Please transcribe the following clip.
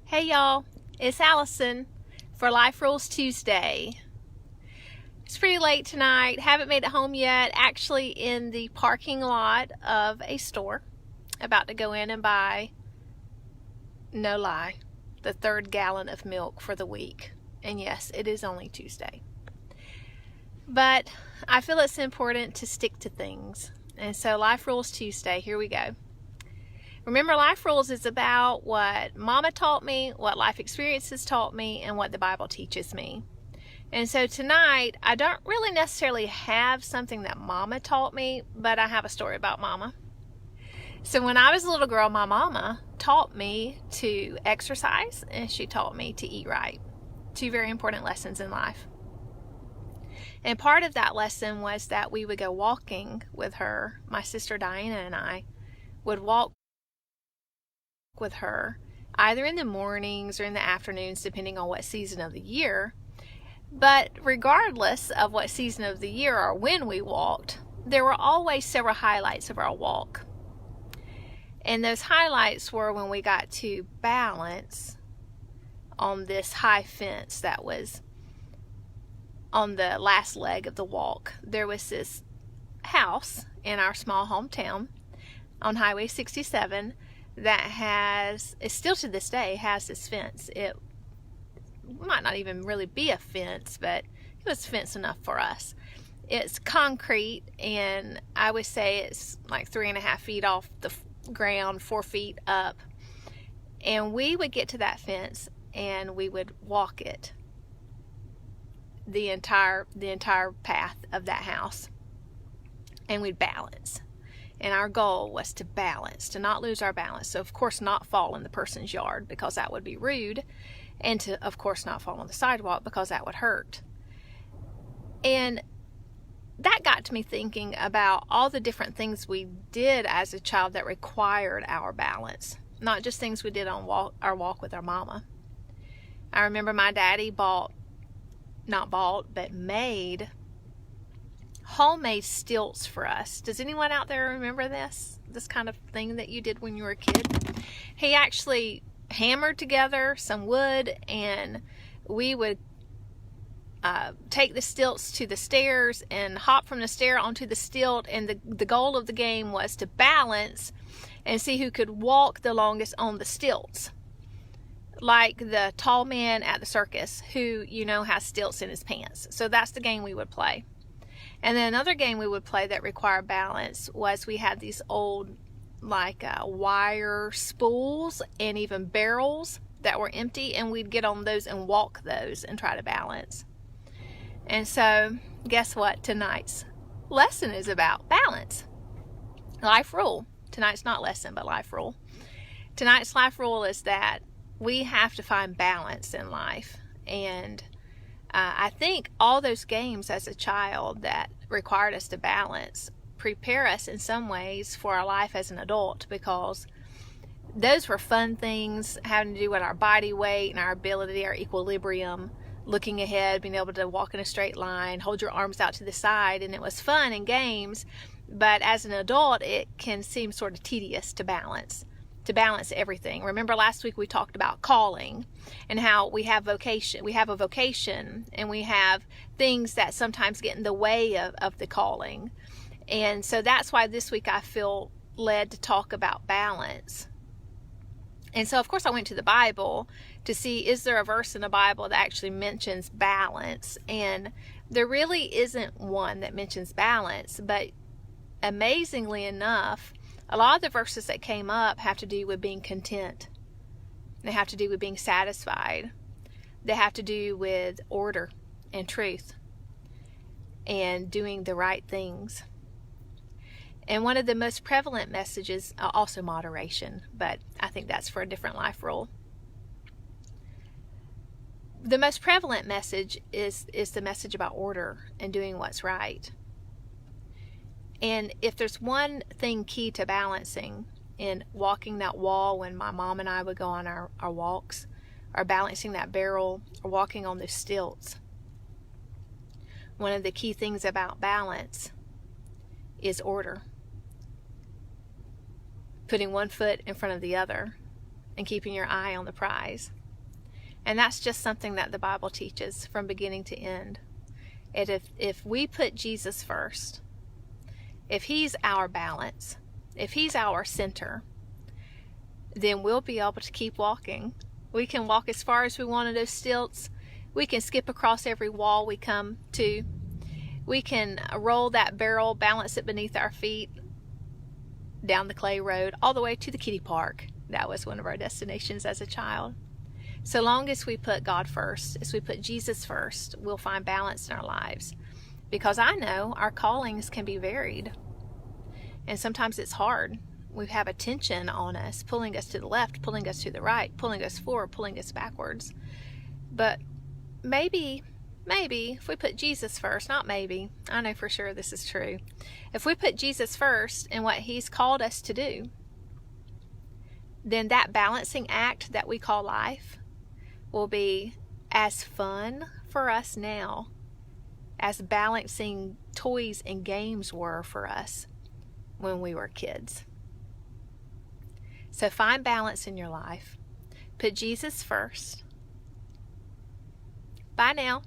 Hey y'all, it's Allison for Life Rules Tuesday. It's pretty late tonight, haven't made it home yet, actually in the parking lot of a store. About to go in and buy, no lie, the third gallon of milk for the week. And yes, it is only Tuesday. But I feel it's important to stick to things. And so Life Rules Tuesday, here we go. Remember, Life Rules is about what Mama taught me, what life experiences taught me, and what the Bible teaches me. And so tonight, I don't really necessarily have something that Mama taught me, but I have a story about Mama. So when I was a little girl, my Mama taught me to exercise, and she taught me to eat right. Two very important lessons in life. And part of that lesson was that we would go walking with her. My sister Diana and I would walk with her either in the mornings or in the afternoons, depending on what season of the year. But regardless of what season of the year or when we walked, there were always several highlights of our walk. And those highlights were when we got to balance on this high fence that was on the last leg of the walk. There was this house in our small hometown on Highway 67 that it still to this day has this fence. It might not even really be a fence, but it was fence enough for us. It's concrete, and I would say it's like 3.5 feet off the ground, 4 feet up. And we would get to that fence and we would walk it the entire path of that house, and we'd balance. And our goal was to balance, to not lose our balance. So, of course, not fall in the person's yard because that would be rude. And to, of course, not fall on the sidewalk because that would hurt. And that got to me thinking about all the different things we did as a child that required our balance. Not just things we did on our walk with our mama. I remember my daddy made homemade stilts for us. Does anyone out there remember this kind of thing that you did when you were a kid? He actually hammered together some wood, and we would take the stilts to the stairs and hop from the stair onto the stilt, and the goal of the game was to balance and see who could walk the longest on the stilts, like the tall man at the circus who has stilts in his pants. So that's the game we would play. And then another game we would play that required balance was we had these old wire spools and even barrels that were empty, and we'd get on those and walk those and try to balance. And so guess what tonight's lesson is about? Balance. Life rule. Tonight's not lesson, but life rule. Tonight's life rule is that we have to find balance in life. And I think all those games as a child that required us to balance prepare us in some ways for our life as an adult, because those were fun things having to do with our body weight and our ability, our equilibrium, looking ahead, being able to walk in a straight line, hold your arms out to the side, and it was fun and games. But as an adult, it can seem sort of tedious to balance everything. Remember last week we talked about calling and how we have a vocation, and we have things that sometimes get in the way of the calling. And so that's why this week I feel led to talk about balance. And so, of course, I went to the Bible to see, is there a verse in the Bible that actually mentions balance? And there really isn't one that mentions balance, but amazingly enough, a lot of the verses that came up have to do with being content. They have to do with being satisfied. They have to do with order and truth and doing the right things. And one of the most prevalent messages, also moderation, but I think that's for a different life rule. The most prevalent message is the message about order and doing what's right. And if there's one thing key to balancing in walking that wall when my mom and I would go on our walks, or balancing that barrel, or walking on the stilts, one of the key things about balance is order. Putting one foot in front of the other and keeping your eye on the prize. And that's just something that the Bible teaches from beginning to end. And if we put Jesus first, if he's our balance, if he's our center, then we'll be able to keep walking. We can walk as far as we want on those stilts. We can skip across every wall we come to. We can roll that barrel, balance it beneath our feet, down the clay road, all the way to the kiddie park. That was one of our destinations as a child. So long as we put God first, as we put Jesus first, we'll find balance in our lives. Because I know our callings can be varied. And sometimes it's hard. We have a tension on us, pulling us to the left, pulling us to the right, pulling us forward, pulling us backwards. But maybe, if we put Jesus first, not maybe, I know for sure this is true. If we put Jesus first in what he's called us to do, then that balancing act that we call life will be as fun for us now as balancing toys and games were for us when we were kids. So find balance in your life. Put Jesus first. Bye now.